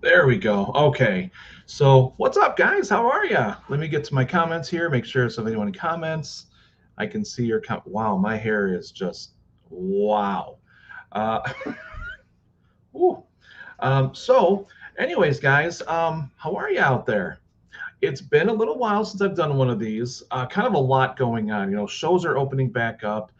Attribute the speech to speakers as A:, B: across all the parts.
A: There we go. Okay. So, what's up, guys? How are ya? Let me get to my comments here. Make sure if anyone comments, I can see your comment. Wow, my hair is just wow. Uh, whew. So, anyways, guys, how are you out there? It's been a little while since I've done one of these. Kind of a lot going on. Shows are opening back up.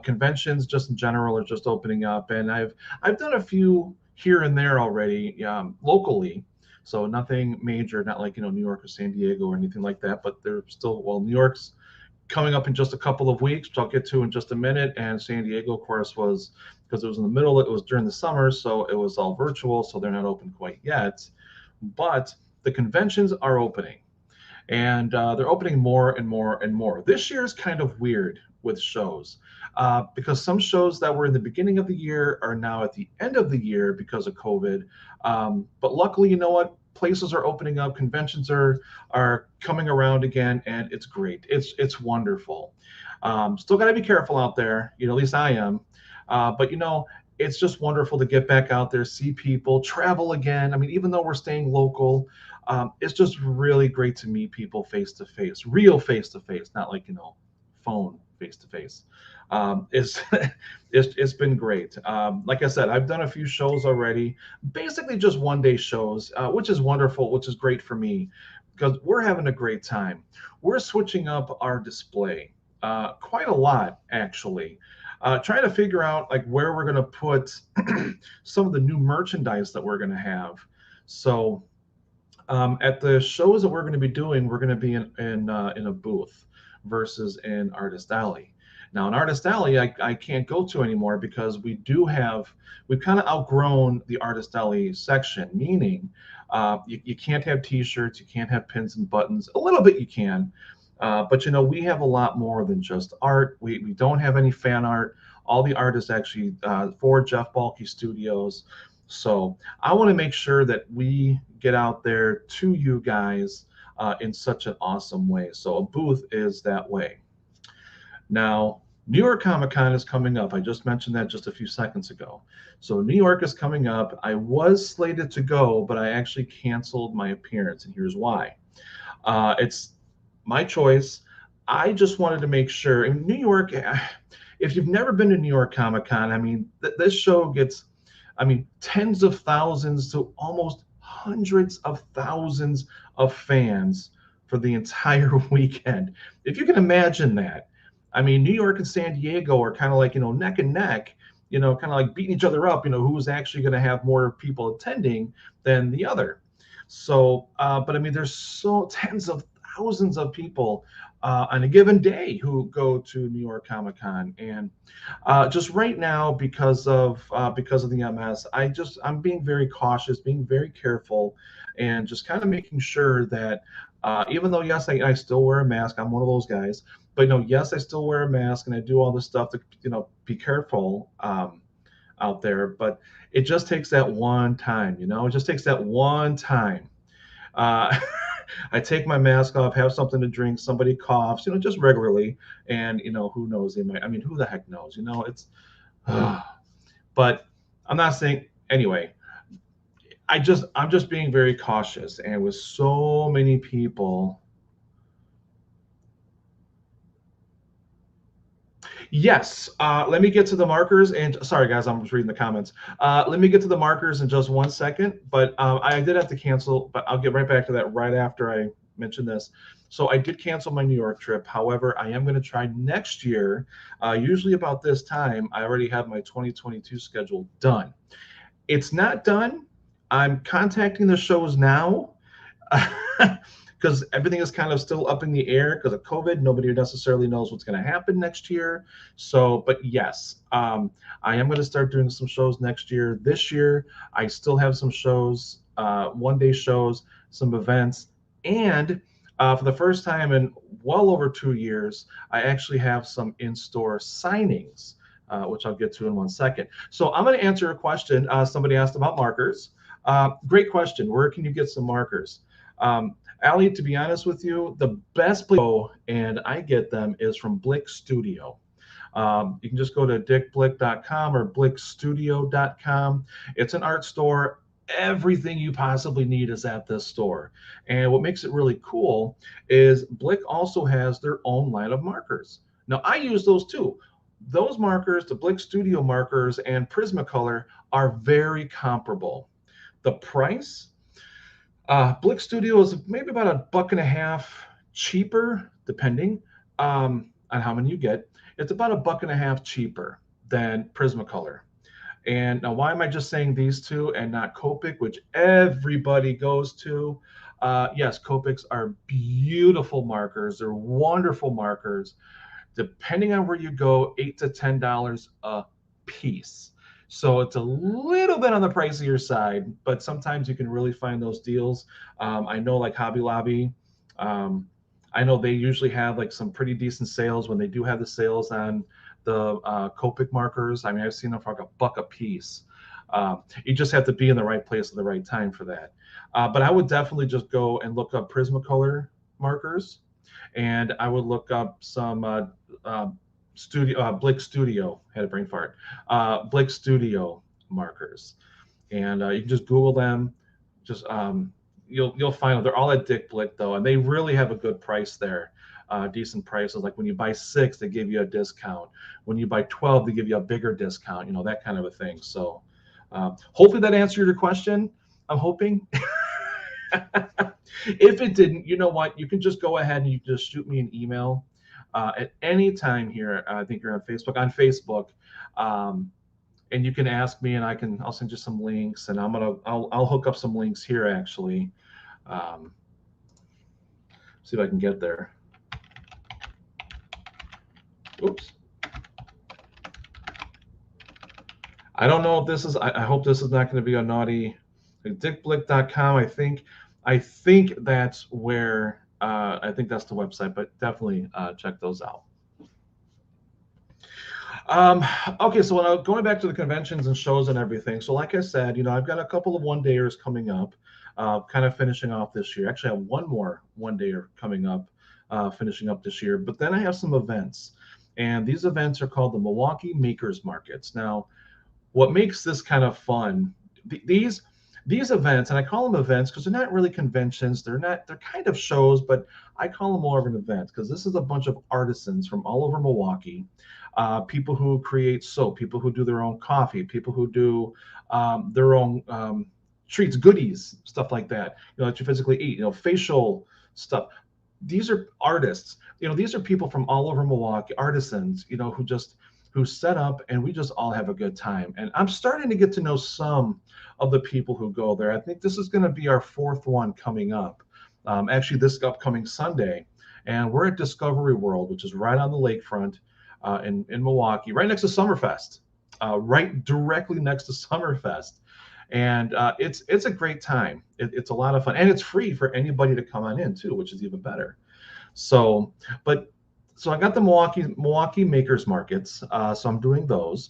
A: Conventions, just in general, are just opening up, and I've done a few here and there already, locally. So nothing major, not like New York or San Diego or anything like that. But they're still New York's coming up in just a couple of weeks, which I'll get to in just a minute. And San Diego, of course, was because it was in the middle. It was during the summer, so it was all virtual. So they're not open quite yet. But the conventions are opening and they're opening more and more and more. This year is kind of weird with shows because some shows that were in the beginning of the year are now at the end of the year because of COVID. But luckily, you know what? Places are opening up, conventions are coming around again, and it's great. It's wonderful. Still got to be careful out there. At least I am. But it's just wonderful to get back out there, see people, travel again. I mean, even though we're staying local, it's just really great to meet people face to face, real face to face, not like phone face to face. It's, it's been great. Like I said, I've done a few shows already, basically just one day shows, which is wonderful, which is great for me because we're having a great time. We're switching up our display quite a lot actually. Trying to figure out like where we're going to put some of the new merchandise that we're going to have. So at the shows that we're going to be doing, we're going to be in a booth versus in Artist Alley. Now, in Artist Alley, I can't go to anymore because we've kind of outgrown the Artist Alley section, meaning you can't have T-shirts, you can't have pins and buttons. A little bit you can, but we have a lot more than just art. We don't have any fan art. All the art is actually for Jeff Balke Studios. So I want to make sure that we get out there to you guys in such an awesome way. So a booth is that way. Now, New York Comic Con is coming up. I just mentioned that just a few seconds ago. So New York is coming up. I was slated to go, but I actually canceled my appearance, and here's why. It's my choice. I just wanted to make sure. In New York, if you've never been to New York Comic Con, I mean, this show gets, I mean, tens of thousands to almost hundreds of thousands of fans for the entire weekend. If you can imagine that. I mean, New York and San Diego are kind of like, neck and neck, kind of like beating each other up, who's actually going to have more people attending than the other. So, but I mean, there's so tens of thousands of people on a given day who go to New York Comic Con, and just right now because of the MS, I'm being very cautious, being very careful, and just kind of making sure that even though yes, I still wear a mask, I'm one of those guys, but yes, I still wear a mask and I do all this stuff to be careful out there, but it just takes that one time, it just takes that one time. Uh, I take my mask off, have something to drink, somebody coughs, just regularly, and who knows? They might. I mean, who the heck knows? It's. But I'm not saying anyway. I'm just being very cautious, and with so many people. Yes, let me get to the markers. And sorry, guys, I'm just reading the comments. Let me get to the markers in just one second. But I did have to cancel, but I'll get right back to that right after I mention this. So I did cancel my New York trip. However, I am going to try next year. Usually about this time, I already have my 2022 schedule done. It's not done. I'm contacting the shows now. Because everything is kind of still up in the air because of COVID. Nobody necessarily knows what's going to happen next year. So, but yes, I am going to start doing some shows next year. This year, I still have some shows, one-day shows, some events, and for the first time in well over 2 years, I actually have some in-store signings, which I'll get to in one second. So I'm going to answer a question. Somebody asked about markers. Great question. Where can you get some markers? Ali, to be honest with you, the best place to go, and I get them, is from Blick Studio. You can just go to dickblick.com or blickstudio.com. It's an art store. everything you possibly need is at this store. And what makes it really cool is Blick also has their own line of markers. Now, I use those too. Those markers, the Blick Studio markers and Prismacolor, are very comparable. The price, Blick Studio is maybe about $1.50 cheaper, depending on how many you get. It's about $1.50 cheaper than Prismacolor. And now, why am I just saying these two and not Copic, which everybody goes to? Yes, Copics are beautiful markers. They're wonderful markers. Depending on where you go, $8 to $10 a piece. So it's a little bit on the pricier side, but sometimes you can really find those deals. I know like Hobby Lobby, um, I know they usually have like some pretty decent sales when they do have the sales on the Copic markers. I mean, I've seen them for like $1 a piece. You just have to be in the right place at the right time for that. But I would definitely just go and look up Prismacolor markers, and I would look up some Blick Studio. Had a brain fart. Blick Studio markers, and you can just Google them. Just you'll find them. They're all at Dick Blick though, and they really have a good price there. Decent prices. Like when you buy 6, they give you a discount. When you buy 12, they give you a bigger discount. You know, that kind of a thing. So hopefully that answered your question. I'm hoping. If it didn't, you know what? You can just go ahead and you just shoot me an email at any time here. I think you're on Facebook. On Facebook, and you can ask me, and I'll send you some links, and I'll hook up some links here actually. Um, See if I can get there. Oops. I don't know if this is. I hope this is not going to be a naughty. Like dickblick.com. I think that's where. I think that's the website, but definitely check those out. Okay, so going back to the conventions and shows and everything. So, like I said, I've got a couple of one-dayers coming up, kind of finishing off this year. Actually, I have one more one-dayer coming up, finishing up this year. But then I have some events, and these events are called the Milwaukee Makers Markets. Now, what makes this kind of fun, these events, and I call them events because they're not really conventions. They're kind of shows, but I call them more of an event because this is a bunch of artisans from all over Milwaukee, people who create soap, people who do their own coffee, people who do their own treats, goodies, stuff like that, that you physically eat, facial stuff. These are artists, these are people from all over Milwaukee, artisans, who set up, and we just all have a good time. And I'm starting to get to know some of the people who go there. I think this is going to be our 4th one coming up, actually this upcoming Sunday. And we're at Discovery World, which is right on the lakefront in Milwaukee, right next to Summerfest, right directly next to Summerfest. And it's a great time. It's a lot of fun, and it's free for anybody to come on in too, which is even better. So I got the Milwaukee Makers Markets, so I'm doing those.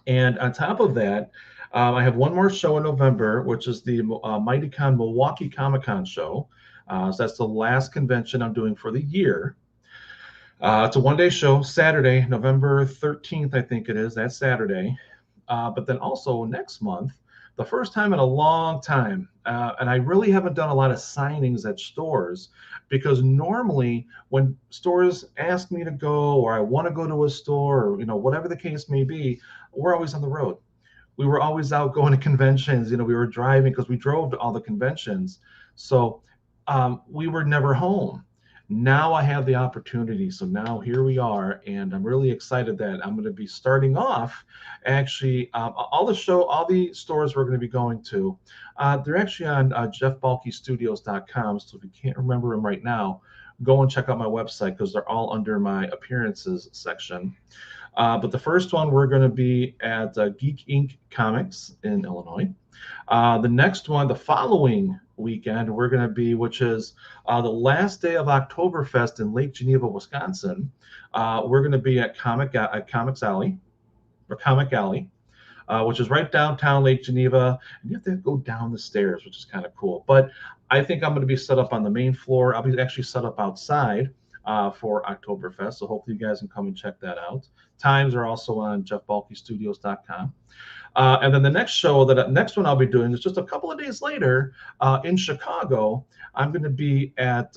A: And on top of that, I have one more show in November, which is the MightyCon Milwaukee Comic Con show. So that's the last convention I'm doing for the year. It's a one-day show, Saturday, November 13th, I think it is. That's Saturday. But then also next month, the first time in a long time, and I really haven't done a lot of signings at stores, because normally when stores ask me to go, or I want to go to a store, or whatever the case may be, we're always on the road. We were always out going to conventions. We were driving because we drove to all the conventions, so we were never home. Now I have the opportunity. So now here we are, and I'm really excited that I'm going to be starting off. Actually, all the stores we're going to be going to, they're actually on jeffbalkystudios.com. So if you can't remember them right now, go and check out my website because they're all under my appearances section. But the first one, we're going to be at Geek Inc. Comics in Illinois. The next one, the following weekend, we're going to be, which is the last day of Oktoberfest in Lake Geneva, Wisconsin. We're going to be at Comic Alley, which is right downtown Lake Geneva. And you have to go down the stairs, which is kind of cool. But I think I'm going to be set up on the main floor. I'll be actually set up outside for Oktoberfest. So hopefully you guys can come and check that out. Times are also on jeffbalkystudios.com. And then the next one I'll be doing is just a couple of days later in Chicago. I'm going to be at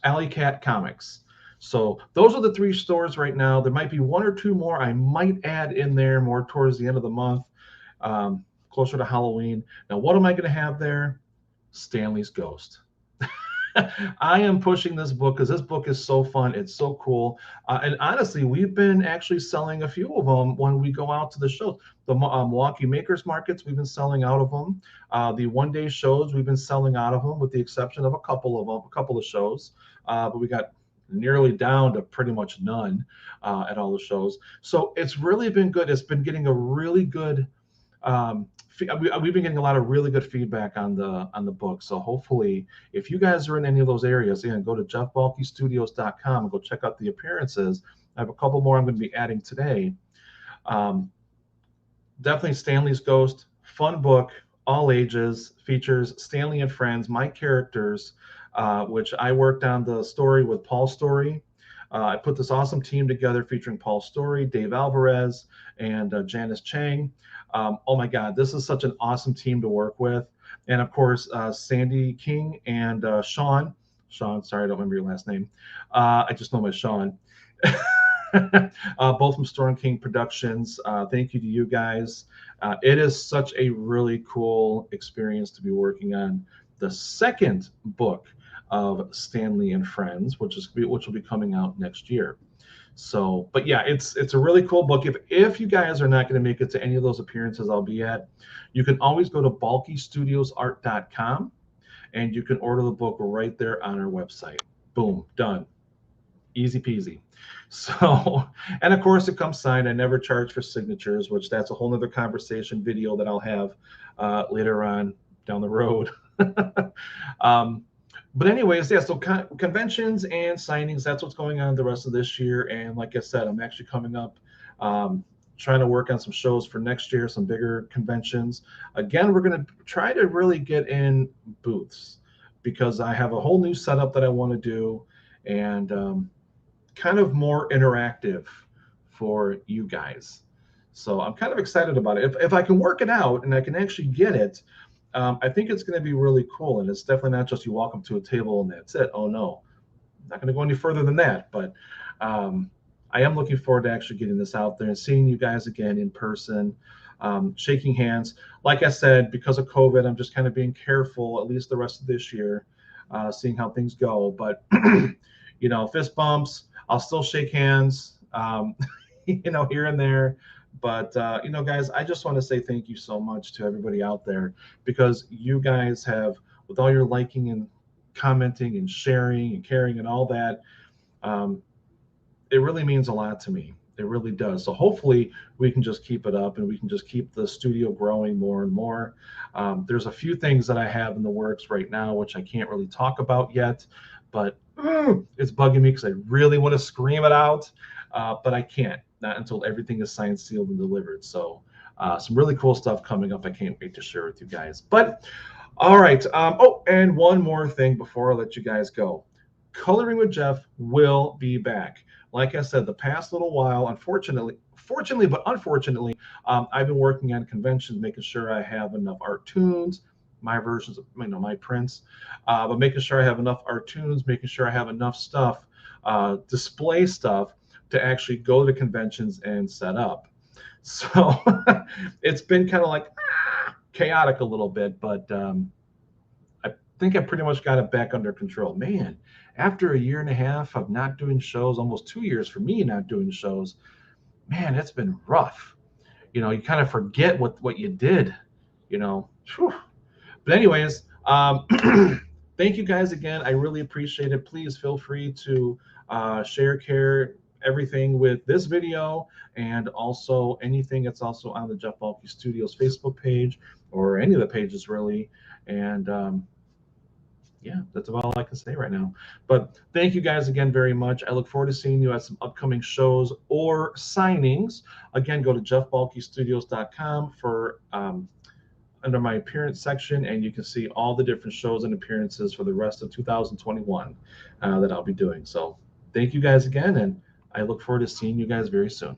A: Alley Cat Comics. So those are the 3 stores right now. There might be 1 or 2 more I might add in there more towards the end of the month, closer to Halloween. Now, what am I going to have there? Stanley's Ghost. I am pushing this book because this book is so fun. It's so cool. And honestly, we've been actually selling a few of them when we go out to the shows. The Milwaukee Makers Markets, we've been selling out of them. The one-day shows, we've been selling out of them, with the exception of a couple of shows. But we got nearly down to pretty much none at all the shows. So it's really been good. It's been getting a really good we've been getting a lot of really good feedback on the book. So hopefully, if you guys are in any of those areas, again, go to jeffbalkestudios.com and go check out the appearances. I have a couple more I'm going to be adding today. Definitely Stanley's Ghost, fun book, all ages, features Stanley and friends, my characters, which I worked on the story with Paul Story. I put this awesome team together featuring Paul Story, Dave Alvarez, and Janice Chang. Oh my God, this is such an awesome team to work with. And of course, Sandy King and Sean, sorry, I don't remember your last name. I just know him as Sean. Both from Storm King Productions. Thank you to you guys. It is such a really cool experience to be working on the second book of Stanley and Friends, which will be coming out next year. So, but yeah, it's a really cool book. If you guys are not going to make it to any of those appearances I'll be at, you can always go to balkestudiosart.com and you can order the book right there on our website. Boom, done. Easy peasy. So, and of course it comes signed. I never charge for signatures, which that's a whole nother conversation video that I'll have later on down the road. But anyways, yeah, so conventions and signings, that's what's going on the rest of this year. And like I said, I'm actually coming up trying to work on some shows for next year, some bigger conventions. Again, we're going to try to really get in booths because I have a whole new setup that I want to do, and kind of more interactive for you guys. So I'm kind of excited about it. If I can work it out and I can actually get it, I think it's going to be really cool. And it's definitely not just you walk up to a table and that's it. Oh no, I'm not going to go any further than that. But I am looking forward to actually getting this out there and seeing you guys again in person, shaking hands. Like I said, because of COVID, I'm just kind of being careful, at least the rest of this year, seeing how things go. But, you know, fist bumps, I'll still shake hands, you know, here and there. But, you know, guys, I just want to say thank you so much to everybody out there, because you guys have, with all your liking and commenting and sharing and caring and all that, it really means a lot to me. It really does. So hopefully we can just keep it up and we can just keep the studio growing more and more. There's a few things that I have in the works right now, which I can't really talk about yet, but it's bugging me because I really want to scream it out, but I can't, not until everything is signed, sealed, and delivered. So some really cool stuff coming up. I can't wait to share with you guys. But all right. Oh, and one more thing before I let you guys go. Coloring with Jeff will be back. Like I said, the past little while, fortunately, but unfortunately, I've been working on conventions, making sure I have enough Artoons, my versions of, you know, my prints, but making sure I have enough Artoons, making sure I have enough stuff, display stuff to actually go to conventions and set up. So it's been kind of like chaotic a little bit, but I think I pretty much got it back under control. Man, after a year and a half of not doing shows, almost 2 years for me not doing shows, man, it's been rough. You know, you kind of forget what you did, you know. Whew. But anyways, thank you guys again. I really appreciate it. Please feel free to share everything with this video, and also anything that's also on the Jeff Balke Studios Facebook page, or any of the pages really. And yeah, that's about all I can say right now. But thank you guys again very much. I look forward to seeing you at some upcoming shows or signings. Again, go to jeffbalkestudios.com for under my appearance section, and you can see all the different shows and appearances for the rest of 2021 that I'll be doing. So thank you guys again, and I look forward to seeing you guys very soon.